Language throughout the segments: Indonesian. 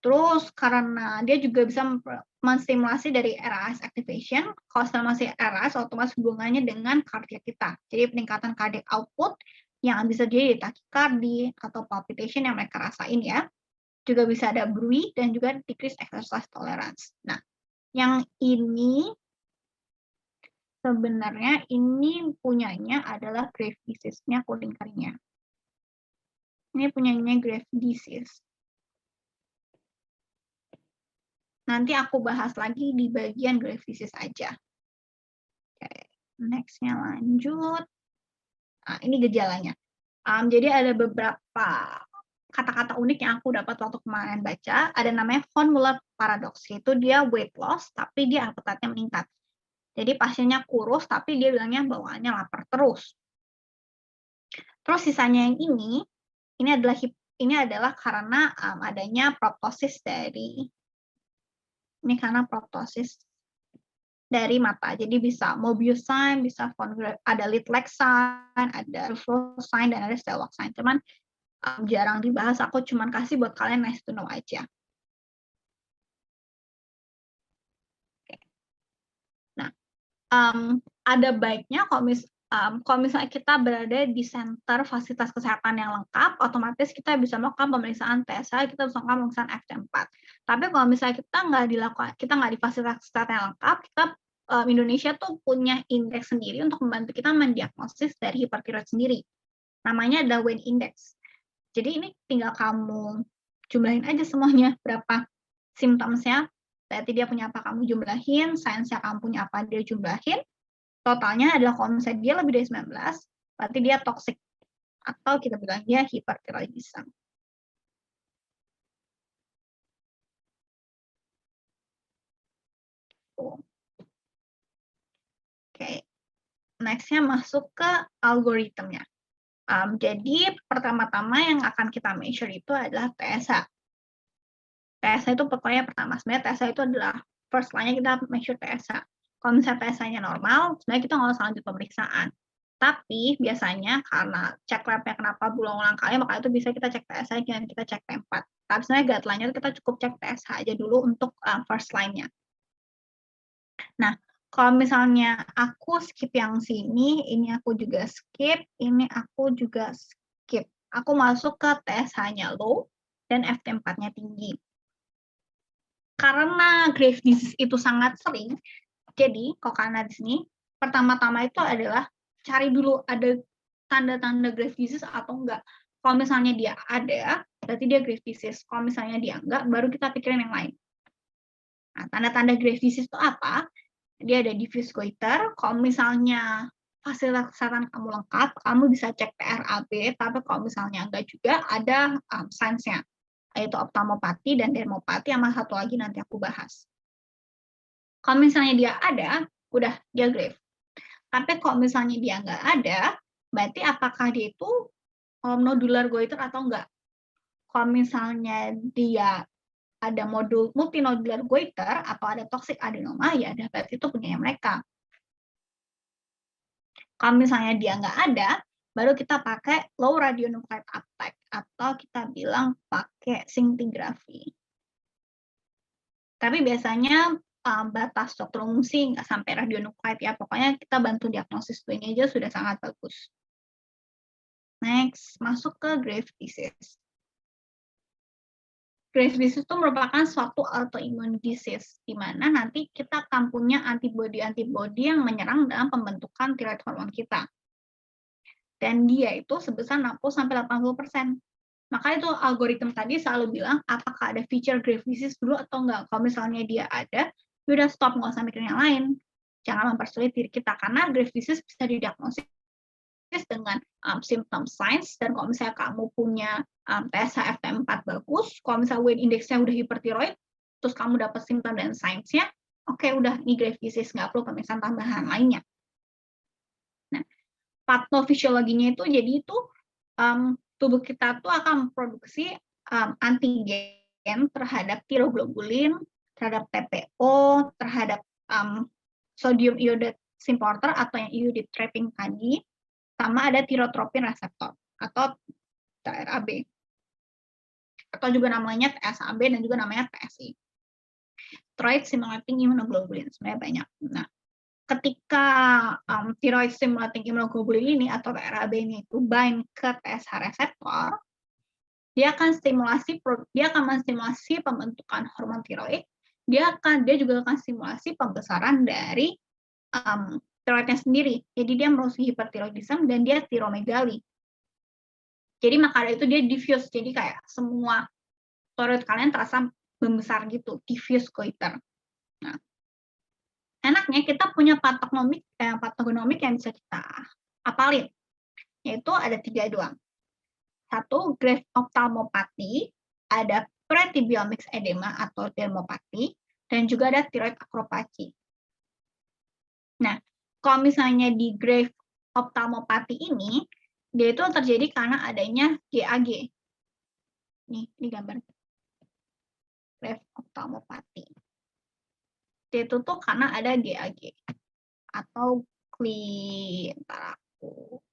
Terus karena dia juga bisa menstimulasi dari RAS activation, kalau stimulasi RAS otomatis hubungannya dengan kardia kita. Jadi peningkatan cardiac output yang bisa jadi takikardi atau palpitation yang mereka rasain ya. Juga bisa ada BRUI dan juga decrease exercise tolerance. Nah, yang ini sebenarnya ini punyanya adalah Graves' disease-nya kuning keringnya. Ini punyanya Graves' disease. Nanti aku bahas lagi di bagian Graves' disease aja. Oke, next-nya lanjut. Nah, ini gejalanya. Jadi ada beberapa kata-kata unik yang aku dapat waktu kemarin baca. Ada namanya von Muller paradox, yaitu dia weight loss, tapi dia appetite-nya meningkat. Jadi pasiennya kurus, tapi dia bilangnya bawaannya lapar terus. Terus sisanya yang ini adalah karena adanya proptosis dari mata. Jadi bisa Mobius sign, bisa ada Littlex sign, ada Ruffalo sign, dan ada Stellock sign. Cuman jarang dibahas, aku cuman kasih buat kalian nice to know aja. Nah, ada baiknya kalau misalnya kita berada di center fasilitas kesehatan yang lengkap, otomatis kita bisa melakukan pemeriksaan TSH, kita bisa melakukan pemeriksaan FT4. Tapi kalau misalnya kita nggak di fasilitas kesehatan yang lengkap, Indonesia tuh punya indeks sendiri untuk membantu kita mendiagnosis dari hipertiroid sendiri. Namanya adalah Wayne Index. Jadi ini tinggal kamu jumlahin aja semuanya, berapa symptoms-nya, berarti dia punya apa kamu jumlahin, sainsnya kamu punya apa dia jumlahin, totalnya adalah kalau misalnya dia lebih dari 19, berarti dia toxic, atau kita bilang dia hyperthyroidism. Oke, next-nya masuk ke algoritmnya. Jadi pertama-tama yang akan kita measure itu adalah TSH. TSH itu pokoknya pertama, sebenarnya TSH itu adalah first line-nya kita measure TSH. Kalau misalnya TSH-nya normal, sebenarnya kita nggak usah lanjut pemeriksaan. Tapi biasanya karena cek lab-nya kenapa berulang-ulang kali, maka itu bisa kita cek TSH dan kita cek T4. Tapi sebenarnya guideline-nya kita cukup cek TSH aja dulu untuk first line-nya. Nah, kalau misalnya aku skip yang sini, ini aku juga skip, ini aku juga skip. Aku masuk ke TSH-nya low dan FT4-nya tinggi. Karena Graves' disease itu sangat sering, jadi karena di sini pertama-tama itu adalah cari dulu ada tanda-tanda Graves' disease atau enggak. Kalau misalnya dia ada, berarti dia Graves' disease. Kalau misalnya dia enggak, baru kita pikirin yang lain. Nah, tanda-tanda Graves' disease itu apa? Dia ada diffuse goiter. Kalau misalnya fasilitas kesehatan kamu lengkap, kamu bisa cek TRAB, tapi kalau misalnya enggak juga, ada signs-nya, yaitu ophthalmopathy dan dermopathy, sama satu lagi nanti aku bahas. Kalau misalnya dia ada, udah dia Graves. Tapi kalau misalnya dia nggak ada, berarti apakah dia itu nodular goiter atau enggak? Kalau misalnya dia ada multinodular goiter atau ada toxic adenoma, ya ada berarti itu punya mereka. Kalau misalnya dia nggak ada, baru kita pakai low radionuclide uptake atau kita bilang pakai scintigraphy. Tapi biasanya batas dokter umum sih nggak sampai radionuclide ya, pokoknya kita bantu diagnosis ini aja sudah sangat bagus. Next, masuk ke Graves' disease. Graves' disease itu merupakan suatu autoimmune disease, di mana nanti kita akan punya antibodi-antibodi yang menyerang dalam pembentukan thyroid hormone kita. Dan dia itu sebesar 60-80%. Maka itu algoritma tadi selalu bilang, apakah ada feature Graves' disease dulu atau enggak. Kalau misalnya dia ada, udah stop, nggak usah mikirin yang lain. Jangan mempersulit diri kita, karena Graves' disease bisa didiagnosis dengan symptom signs, dan kalau misalnya kamu punya TSH FT4 bagus, kalau misalnya weight index-nya udah hipertiroid, terus kamu dapat symptom dan signs-nya, oke, udah ini Graves' disease, nggak perlu pemeriksaan tambahan lainnya. Nah, patofisiologinya itu jadi itu tubuh kita tuh akan memproduksi antigen terhadap tiroglobulin, terhadap TPO, terhadap sodium iodide supporter atau yang iodide trapping tadi, sama ada tirotropin reseptor atau TRAB. atau juga namanya TSAB dan juga namanya TSI. Thyroid stimulating immunoglobulin, sebenarnya banyak. Nah, ketika thyroid stimulating immunoglobulin ini atau TRAB ini itu bind ke TSH reseptor, dia akan menstimulasi pembentukan hormon tiroid. Dia juga akan stimulasi pembesaran dari tiroidnya sendiri. Jadi dia merusak hipertiroidisme dan dia tiromegali. Jadi maka dari itu dia diffuse. Jadi kayak semua tiroid kalian terasa membesar gitu, diffuse goiter. Nah, enaknya kita punya patogenomik yang bisa kita apalin, yaitu ada 3 doang. 1, Graves ophthalmopathy, ada pretibial mixed edema atau dermopathy, dan juga ada thyroid acropathy. Nah, kalau misalnya di Graves ophthalmopathy ini, dia itu terjadi karena adanya GAG. Nih, ini gambar. Graves ophthalmopathy. Dia itu tuh karena ada GAG atau ntar aku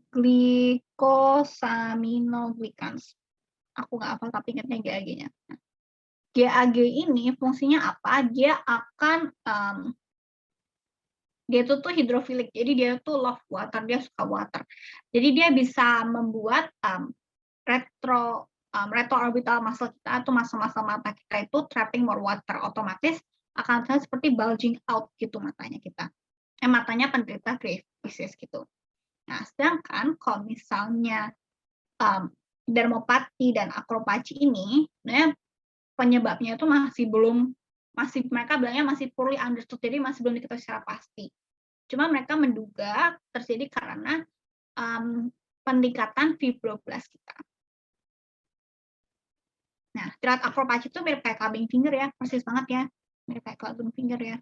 glycosaminoglycans. Aku nggak hafal tapi ingatnya GAG-nya. GAG ini fungsinya apa? Dia itu tuh hidrofilik, jadi dia tuh love water, dia suka water. Jadi dia bisa membuat retroorbital muscle kita atau muscle mata kita itu trapping more water, otomatis akan terlihat seperti bulging out gitu matanya kita. Matanya penderita Graves disease gitu. Nah, sedangkan kalau misalnya dermopati dan acropathy ini, sebenarnya penyebabnya itu mereka bilangnya masih poorly understood, jadi masih belum diketahui secara pasti. Cuma mereka menduga terjadi karena peningkatan fibroblast kita. Nah, thyroid acropathy itu mirip kayak clubbing finger ya, persis banget ya, mirip kayak clubbing finger ya.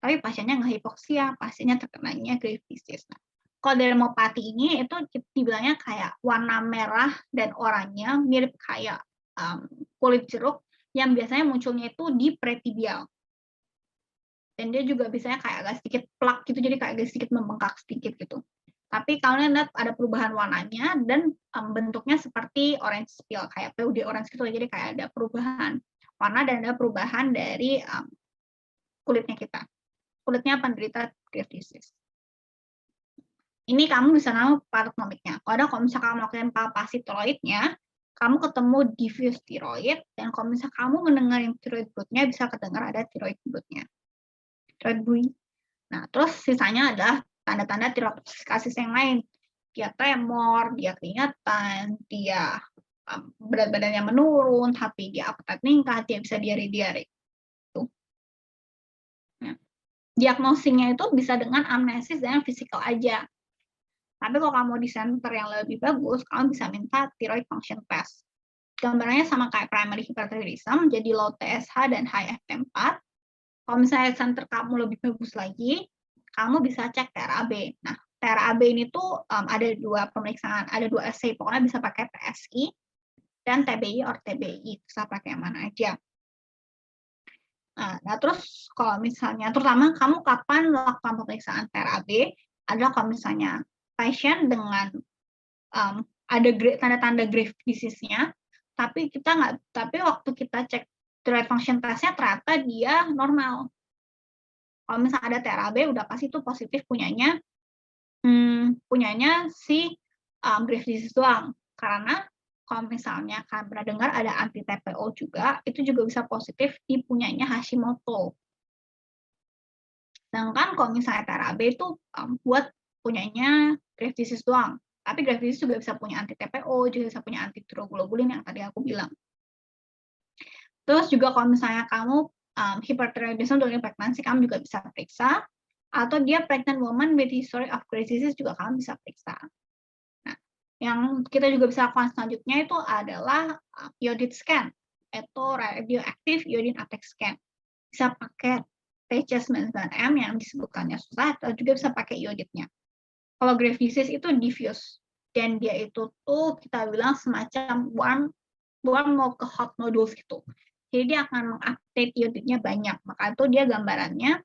Tapi pasiennya nggak hipoksia, pasiennya terkenanya Graves disease. Nah, kalau dermopati ini itu dibilangnya kayak warna merah dan oranye, mirip kayak kulit jeruk yang biasanya munculnya itu di pretibial. Dan dia juga biasanya kayak agak sedikit plak gitu, jadi kayak agak sedikit membengkak sedikit gitu. Tapi kalian lihat ada perubahan warnanya dan bentuknya seperti orange peel, kayak PUD orange gitu, jadi kayak ada perubahan warna dan ada perubahan dari kulitnya kita. Kulitnya penderita Graves disease. Ini kamu bisa tahu patogenomiknya. Kalau misalnya kamu melakukan palpasi tiroidnya, kamu ketemu diffuse thyroid, dan kalau misalnya kamu mendengar yang thyroid blood-nya, bisa kedengar ada thyroid blood-nya. Thyroid blood. Nah, terus sisanya adalah tanda-tanda tiroidosiskasis yang lain. Dia tremor, dia keringatan, dia berat badannya menurun, tapi dia appetite meningkat, dia bisa diare-diare. Nah, diagnosisnya itu bisa dengan amnesis dan physical aja. Tapi kalau kamu di center yang lebih bagus, kamu bisa minta thyroid function test. Gambarnya sama kayak primary hyperthyroidism, jadi low TSH dan high FT4. Kalau misalnya center kamu lebih bagus lagi, kamu bisa cek TRAB. Nah, TRAB ini tuh ada 2 pemeriksaan, ada 2 assay, pokoknya bisa pakai PSI dan TBI or TBI, bisa pakai yang mana aja. Nah, terus kalau misalnya, terutama kamu kapan melakukan pemeriksaan TRAB, adalah kalau misalnya pasien dengan ada tanda-tanda Graves disease-nya, tapi waktu kita cek thyroid function test-nya ternyata dia normal. Kalau misalnya ada TRAB, udah pasti itu positif punyanya si Graves disease doang. Karena kalau misalnya kalian pernah dengar ada anti-TPO juga, itu juga bisa positif di punyanya Hashimoto. Sedangkan kalau misalnya TRAB itu buat punyanya Graves disease doang. Tapi Graves disease juga bisa punya anti-TPO, juga bisa punya anti-tiroglobulin yang tadi aku bilang. Terus juga kalau misalnya kamu hyperthyroidism during pregnancy, kamu juga bisa periksa. Atau dia pregnant woman with history of Graves disease juga kamu bisa periksa. Nah, yang kita juga bisa lakukan selanjutnya itu adalah iodine scan, atau radioactive iodine uptake scan. Bisa pakai TC99M yang disebutkannya susah, atau juga bisa pakai iodidnya. Kalau Graves disease itu diffuse, dan dia itu tuh kita bilang semacam warm mau ke hot nodules gitu. Jadi dia akan mengupdate iodidnya banyak, maka itu dia gambarannya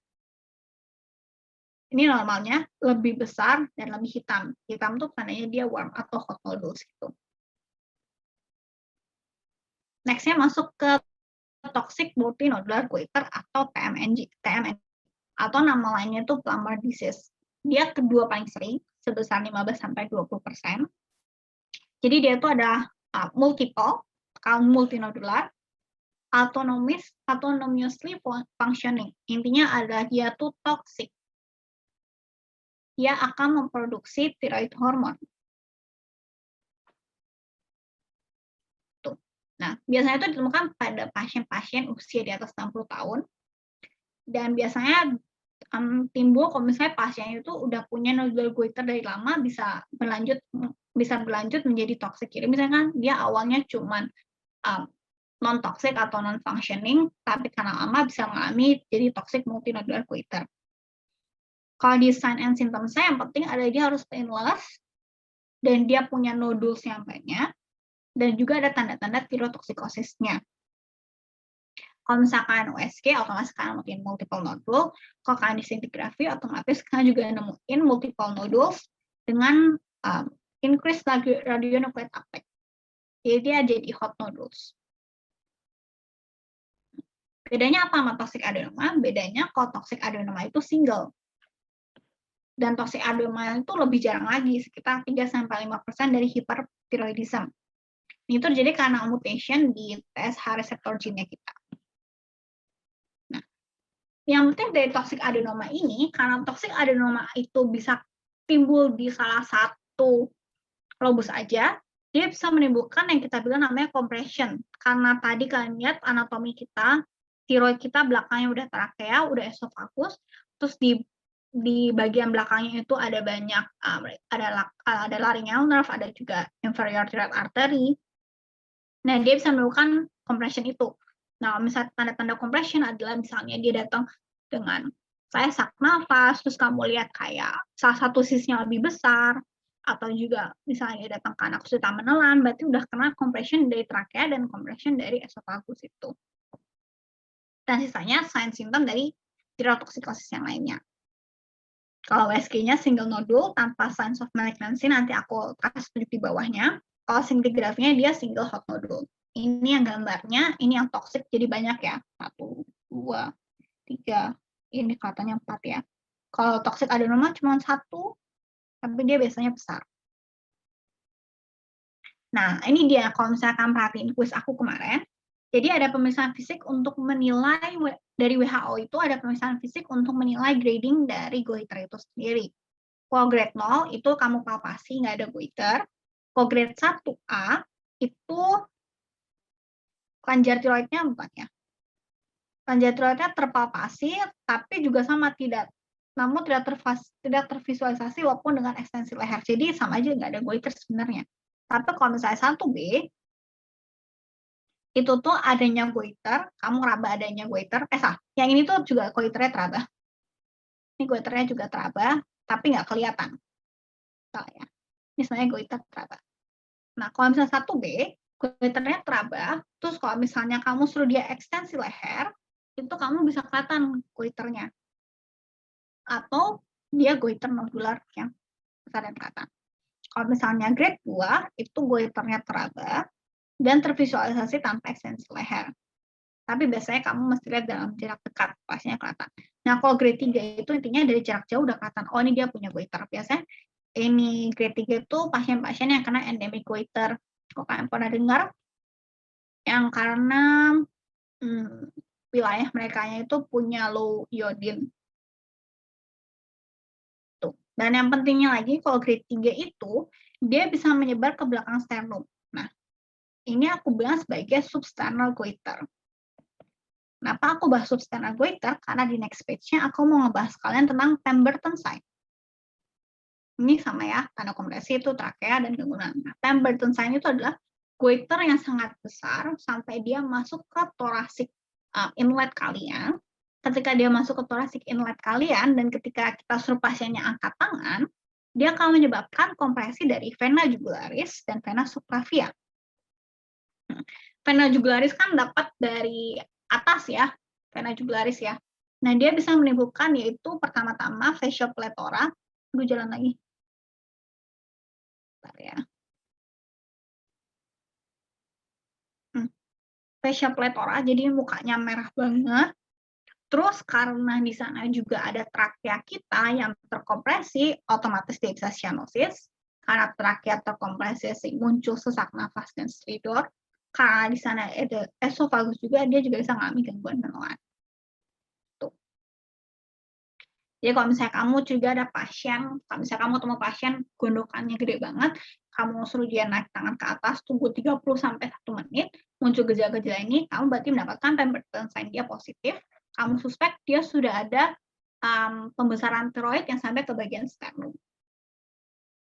Ini normalnya lebih besar dan lebih hitam. Hitam tuh tandanya dia warm atau hot nodules gitu. Next-nya masuk ke toxic multinodular goiter atau TMNG, atau nama lainnya itu plumber disease. Dia kedua paling sering, sebesar 15-20%. Jadi dia itu ada multiple, multinodular, autonomously functioning. Intinya adalah dia tuh toxic. Dia akan memproduksi thyroid hormone. Tuh. Nah, biasanya itu ditemukan pada pasien-pasien usia di atas 60 tahun. Dan biasanya timbul kalau misalnya pasien itu udah punya nodular goiter dari lama, bisa berlanjut menjadi toxic. Jadi misalnya kan dia awalnya cuman non-toxic atau non-functioning, tapi karena lama bisa mengalami jadi toxic multinodular goiter. Kalau di sign and symptoms-nya yang penting adalah dia harus painless, dan dia punya nodules yang banyak, dan juga ada tanda-tanda thyrotoxicosisnya. Kalau misalkan USG, otomatis kalian nemuin multiple nodule. Kalau kalian disintigrafi, otomatis kalian juga nemuin multiple nodules dengan increased radionuclide uptake. Jadi dia jadi hot nodules. Bedanya apa sama toxic adenoma? Bedanya kalau toxic adenoma itu single. Dan toxic adenoma itu lebih jarang lagi, sekitar 3-5% dari hyperthyroidism. Ini terjadi karena mutation di TSH reseptor gene kita. Nah, yang penting dari toxic adenoma ini, karena toxic adenoma itu bisa timbul di salah satu lobus aja, dia bisa menimbulkan yang kita bilang namanya compression. Karena tadi kalian lihat anatomi kita, tiroid kita belakangnya udah trakea, udah esofagus, terus di bagian belakangnya itu ada banyak, ada laryngeal nerve, ada juga inferior thyroid artery. Nah, dia bisa melakukan compression itu. Nah, misalnya tanda-tanda compression adalah misalnya dia datang dengan sesak nafas, terus kamu lihat kayak salah satu sisinya lebih besar, atau juga misalnya dia datang karena kesulitan menelan, berarti udah kena compression dari trakea dan compression dari esofagus itu. Dan sisanya sign symptom dari thyrotoxikosis yang lainnya. Kalau WSG-nya single nodule tanpa signs of malignancy, nanti aku kasih tunjuk di bawahnya. Kalau scintigraphy-nya dia single hot nodule. Ini yang gambarnya, ini yang toxic, jadi banyak ya. 1, 2, 3, ini kelihatannya 4 ya. Kalau toxic adenoma cuma 1, tapi dia biasanya besar. Nah, ini dia kalau misalkan perhatiin kuis aku kemarin. Jadi ada pemeriksaan fisik untuk menilai, dari WHO itu ada pemeriksaan fisik untuk menilai grading dari goiter itu sendiri. Kalau grade 0 itu kamu palpasi, nggak ada goiter. Kalau grade 1A itu kelenjar tiroidnya bukan ya. Kelenjar tiroidnya terpalpasi, tapi juga sama namun tidak tervisualisasi walaupun dengan ekstensi leher. Jadi sama aja nggak ada goiter sebenarnya. Tapi kalau misalnya 1B, itu tuh adanya goiter, kamu raba adanya goiter, yang ini tuh juga goiternya teraba. Ini goiternya juga teraba, tapi nggak kelihatan. Ya. Ini sebenarnya goiter teraba. Nah, kalau misalnya 1B, goiternya teraba, terus kalau misalnya kamu suruh dia ekstensi leher, itu kamu bisa kelihatan goiternya. Atau dia goiter nodular yang besar dan kelihatan. Kalau misalnya grade 2, itu goiternya teraba dan tervisualisasi tanpa ekstensi leher. Tapi biasanya kamu mesti lihat dalam jarak dekat, pastinya kelihatan. Nah, kalau grade 3 itu intinya dari jarak jauh udah kelihatan, oh ini dia punya goiter. Biasanya ini grade 3 itu pasien-pasien yang kena endemic goiter. Kok kalian pernah dengar? Yang karena wilayah mereka itu punya low iodine. Tuh. Dan yang pentingnya lagi, kalau grade 3 itu, dia bisa menyebar ke belakang sternum. Nah, ini aku bilang sebagai substernal goiter. Kenapa aku bahas substernal goiter? Karena di next page-nya aku mau ngebahas kalian tentang Pemberton sign. Ini sama ya, tanda kompresi itu trakea dan gangguan. Nah, Pemberton sign itu adalah goiter yang sangat besar sampai dia masuk ke thoracic inlet kalian. Ketika dia masuk ke thoracic inlet kalian dan ketika kita suruh pasiennya angkat tangan, dia akan menyebabkan kompresi dari vena jugularis dan vena subclavia. Vena jugularis kan dapat dari atas ya, vena jugularis ya. Nah, dia bisa menimbulkan yaitu pertama-tama facial plethora. Aduh, jalan lagi, bentar ya. Mmm, Facial plethora, jadi mukanya merah banget. Terus karena di sana juga ada trakea kita yang terkompresi, otomatis dia bisa cyanosis. Karena trakea terkompresi muncul sesak nafas dan stridor. Karena di sana ada esofagus juga, dia juga bisa mengalami gangguan penuaan, tuh. Jadi kalau misalnya kamu juga ada pasien, kalau misalnya kamu ketemu pasien gondokannya gede banget, kamu suruh dia naik tangan ke atas, tunggu 30 sampai 1 menit, muncul gejala-gejala ini, kamu berarti mendapatkan pemeriksaan sign dia positif, kamu suspek dia sudah ada, pembesaran tiroid yang sampai ke bagian sternum.